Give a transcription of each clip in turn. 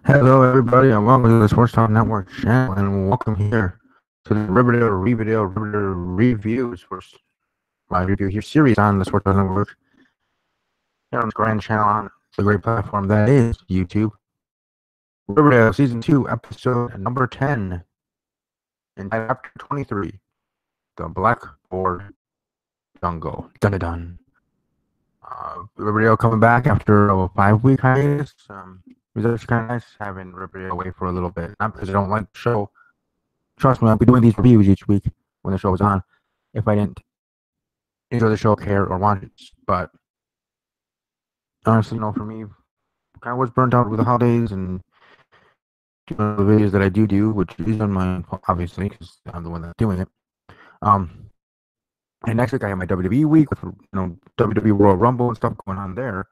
Hello, everybody, and welcome to the Sports Talk Network channel, and welcome here to the Riverdale Reviews, my review here series on the Sports Talk Network here on this grand channel on the great platform that is YouTube. Riverdale Season 2, Episode number 10, and Chapter 23, The Blackboard Jungle. Dun dun dun. Riverdale coming back after a 5-week hiatus. It was actually kind of nice having Riverdale away for a little bit. Not because I don't like the show. Trust me, I'll be doing these reviews each week when the show is on. If I didn't enjoy the show, care, or watch it, but honestly, for me, kind of was burnt out with the holidays and the videos that I do, which is on my obviously because I'm the one that's doing it. And next week I have my WWE week with WWE Royal Rumble and stuff going on there.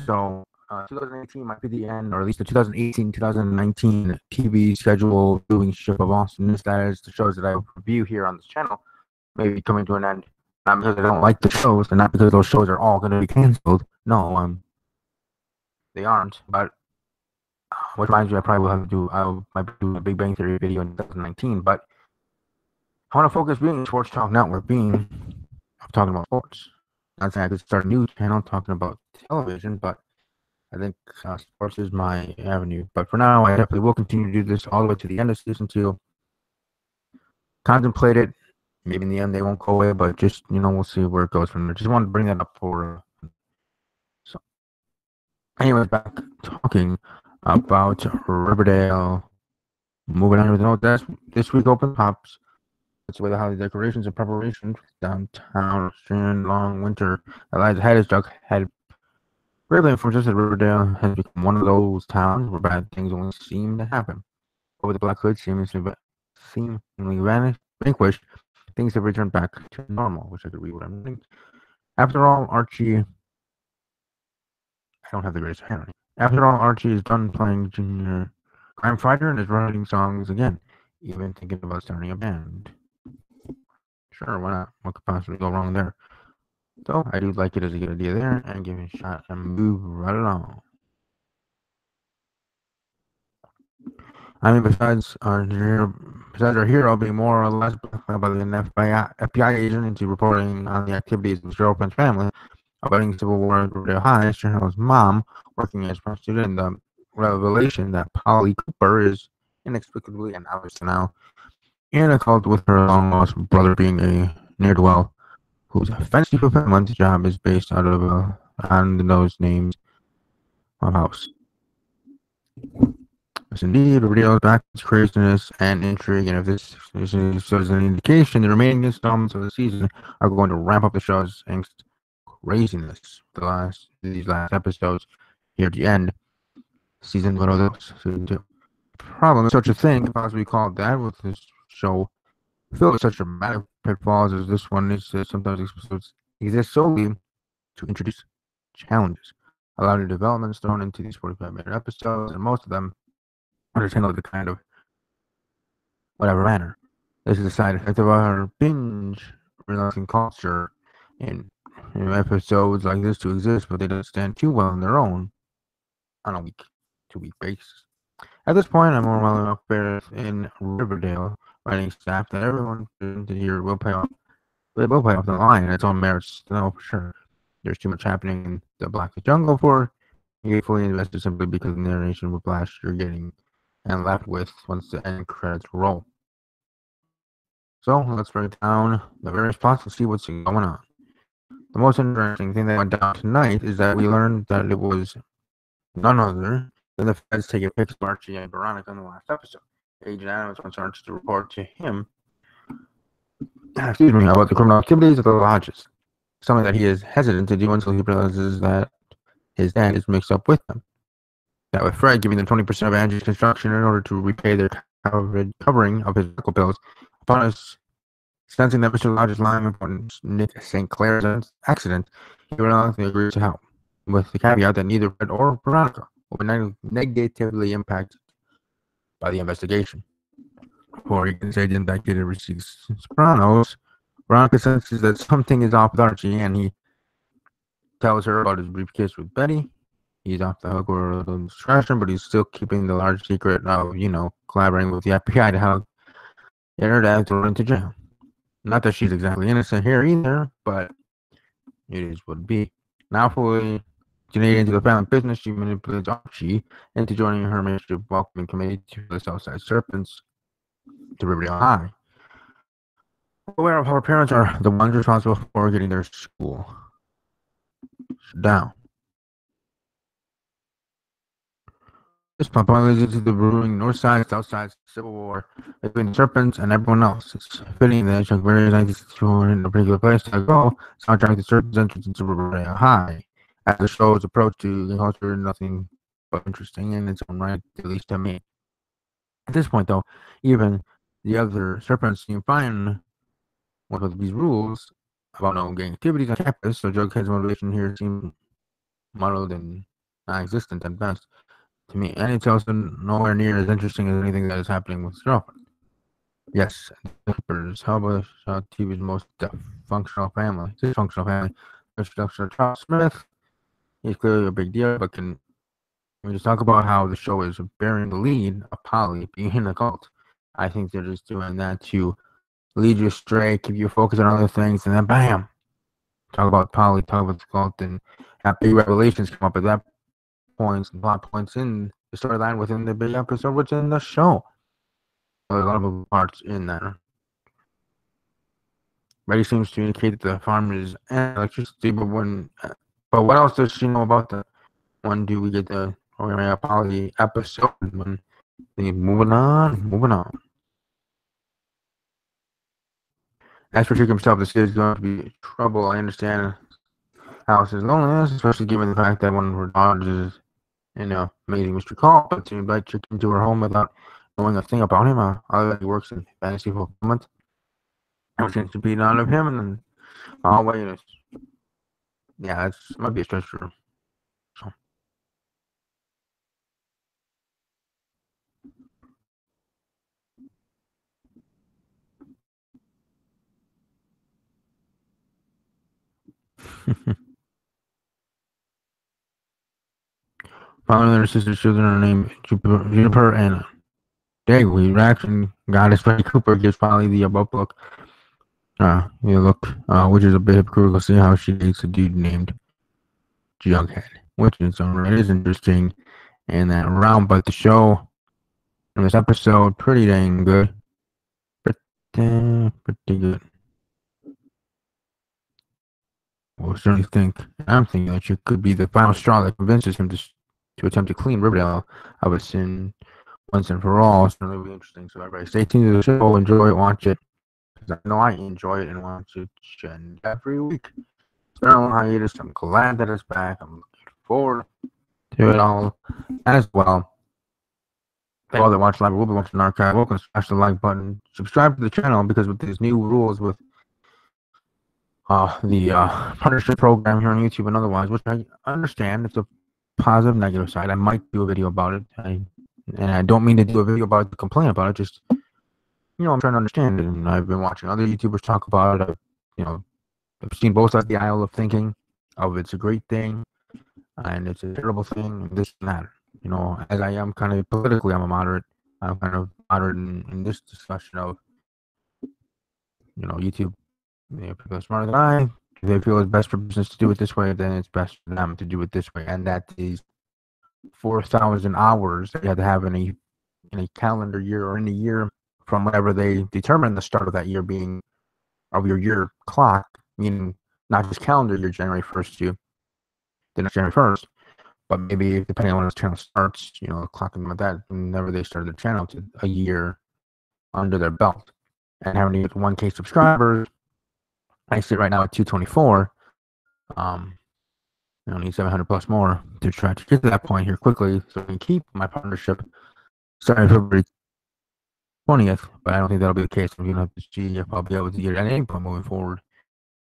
So 2018 might be the end, or at least the 2018-2019 TV schedule viewing ship of awesomeness that is the shows that I review here on this channel may be coming to an end. Not because I don't like the shows, and not because those shows are all going to be canceled. No, they aren't. But which reminds me, I might be doing a Big Bang Theory video in 2019. But I want to focus being Sports Talk Network, being talking about sports. Not saying I could start a new channel talking about television, but I think sports is my avenue. But for now, I definitely will continue to do this all the way to the end of season 2. Contemplate it. Maybe in the end they won't go away, but just, we'll see where it goes from there. Just wanted to bring that up for. So, anyways, back talking about Riverdale. Moving on with the note, this week open pops. That's where the holiday decorations and preparation downtown Australian long winter. Eliza Haddock had Riverdale, from just as Riverdale has become one of those towns where bad things only seem to happen. Over the Black Hood seemingly vanquished, things have returned back to normal, which I could read what I'm reading. After all, Archie... I don't have the greatest handwriting. After all, Archie is done playing junior crime fighter and is writing songs again, even thinking about starting a band. Sure, why not? What could possibly go wrong there? So, I do like it as a good idea there, and give it a shot and move right along. I mean, besides our hero being more or less blackmailed by the FBI agent into reporting on the activities of his girlfriend's family, abetting civil war at Riverdale High, Cheryl's mom working as a prostitute, and the revelation that Polly Cooper is inexplicably and obviously now in a cult with her long-lost brother being a ne'er-do-well whose fancy fulfillment job is based out of on those names of house. Yes, indeed, Riverdale's back its craziness and intrigue, and if this is an indication, the remaining installments of the season are going to ramp up the show's angst craziness. These last episodes here at the end, season 2. Problem is such a thing, possibly called that, with this show filled with such dramatic pitfalls as this one is. Sometimes episodes exist solely to introduce challenges. A lot of developments thrown into these 45-minute episodes, and most of them handled the kind of whatever manner. This is a side effect of our binge relaxing culture in episodes like this to exist, but they don't stand too well on their own on a week-to-week basis. At this point, I'm more well enough in Riverdale writing staff that everyone here will pay off. They will pay off the line in its own merits, no, for sure. There's too much happening in the Black Jungle for you get fully invested simply because the narration whiplash you're getting and left with once the end credits roll. So let's break down the various plots and see what's going on. The most interesting thing that went down tonight is that we learned that it was none other than the feds taking pics of Archie and Veronica in the last episode. Agent Adams wants Archie to report to him about the criminal activities of the lodges, something that he is hesitant to do until he realizes that his dad is mixed up with them. That with Fred giving them 20% of Angie's construction in order to repay their covering of his medical bills. Upon us sensing that Mr. Lodge's lying about Nick St. Clair's accident, he reluctantly agrees to help, with the caveat that neither Fred or Veronica will be negatively impacted by the investigation. Before he can say the indicted receives Sopranos, Veronica senses that something is off with Archie, and he tells her about his briefcase with Betty. he's off the hook or the discretion, but he's still keeping the large secret of, collaborating with the FBI to help get her dad thrown into jail. Not that she's exactly innocent here either, but it is what it be. Now fully integrated into the family business, she manipulates Archie into joining her membership welcoming committee to the Southside Serpents to Riverdale High. Aware of how her parents are the ones responsible for getting their school shut down. This plot leads into the brewing North Side, South Side civil war between the Serpents and everyone else. It's fitting that Chuck Berry's 1964 in a particular place to go, soundtrack the Serpents' entrance into Riverdale High. As the show's approach to the culture, nothing but interesting in its own right, at least to me. At this point, though, even the other Serpents seem fine with these rules about no gang activities on campus, so Jughead's motivation here seems muddled and non-existent at best to me, and it's also nowhere near as interesting as anything that is happening with his girlfriend. Yes, the Clippers, how about TV's most dysfunctional family? Introduction of Charles Smith. He's clearly a big deal, but can we just talk about how the show is bearing the lead of Polly being in the cult? I think they're just doing that to lead you astray, keep you focused on other things, and then bam, talk about Polly, talk about the cult, and have big revelations come up at that points and plot points in the storyline within the big episode, which in the show. There's a lot of parts in there. Betty seems to indicate that the farm is electricity, but what else does she know about that? When do we get the Polly episode? Moving on. As for Chick himself, this is going to be trouble. I understand Alice's loneliness, especially given the fact that one of her daughters is amazing Mr. Call, but to invite Chick into her home without knowing a thing about him, other than he works in fantasy fulfillment, which seems to beat out of him, and then always, yeah, it might be a stretch for him. So. Finally, their sister's children are named Juniper and Dagwood. Reaction goddess Betty Cooper gives Polly the above look. Which is a bit hypocritical. See how she dates a dude named Jughead, which is interesting in that round. But the show in this episode, pretty dang good. Pretty good. Well, certainly I'm thinking that it could be the final straw that convinces him to attempt to clean Riverdale of its sin once and for all. It's going to be interesting. So everybody stay tuned to the show, enjoy it, watch it. Because I know I enjoy it and want to chin every week. It's been a long hiatus. I'm glad that it's back. I'm looking forward to it all as well. For all that watch live, we'll be watching archive. Welcome, smash the like button. Subscribe to the channel because with these new rules with the partnership program here on YouTube and otherwise, which I understand, it's a positive, negative side. I might do a video about it. And I don't mean to do a video about it to complain about it. Just, I'm trying to understand it. And I've been watching other YouTubers talk about it. I've seen both sides of the aisle of thinking of it's a great thing and it's a terrible thing and this and that. As I am kind of politically, I'm kind of moderate in this discussion of, YouTube. People are smarter than I. If they feel it's best for business to do it this way, then it's best for them to do it this way. And that is 4,000 hours that you have to have in a calendar year or in a year from whenever they determine the start of that year being of your year clock, meaning not just calendar year January 1st to the next January 1st, but maybe depending on when this channel starts, clocking them at that whenever they started the channel to a year under their belt. And having to get 1K subscribers, I sit right now at 224. I need 700 plus more to try to get to that point here quickly so I can keep my partnership starting February 20th, but I don't think that'll be the case. I'm going to have to see if I'll be able to get it at any point moving forward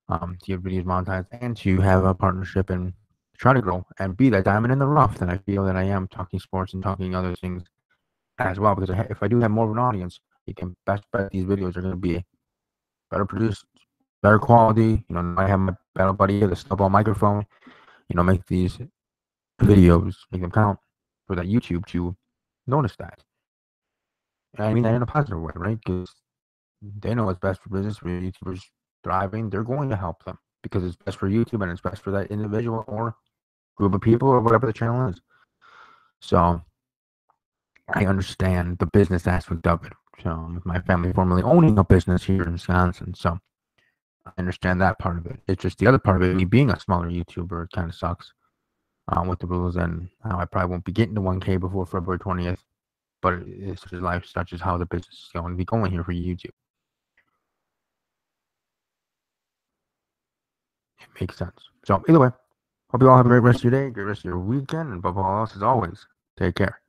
to get videos monetized and to have a partnership and try to grow and be that diamond in the rough that I feel that I am talking sports and talking other things as well. Because if I do have more of an audience, you can best bet these videos are going to be better produced, better quality. I have my battle buddy here, the snowball microphone. Make these videos, make them count for that YouTube to notice that. And I mean that in a positive way, right? Because they know what's best for business. For YouTubers thriving, they're going to help them because it's best for YouTube and it's best for that individual or group of people or whatever the channel is. So I understand the business aspect of it. So with my family formerly owning a business here in Wisconsin, so I understand that part of it. It's just the other part of it, me being a smaller YouTuber, it kind of sucks with the rules and how I probably won't be getting to 1K before February 20th. But it's just life, such as how the business is going to be going here for YouTube. It makes sense. So either way, hope you all have a great rest of your day, great rest of your weekend, and above all else, as always, take care.